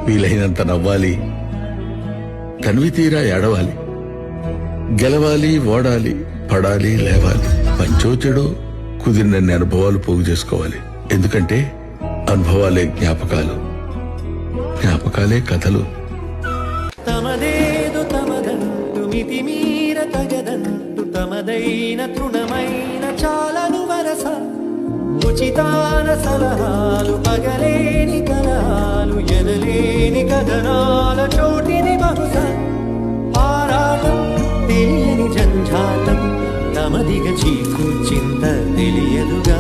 వీలైనంత నవ్వాలి, తనివి తీరా ఏడవాలి, గెలవాలి, ఓడాలి, పడాలి, లేవాలి, మంచో చెడో కుదిరినన్ని అనుభవాలు పోగు చేసుకోవాలి. ఎందుకంటే అనుభవాలే జ్ఞాపకాలు, జ్ఞాపకాలే కథలు. తమదేదు తమదంటు మితిమీర తగదంటు తమదైన తృణమైన చాలను వరస ఉచితాన సలహాలు పగలేని కలహాలు ఎనలేని కథనాల చోటిని బహుశ ఆరాటం తెలియని జంఝాటం తమదిగ చీకు చింత తెలియదుగా.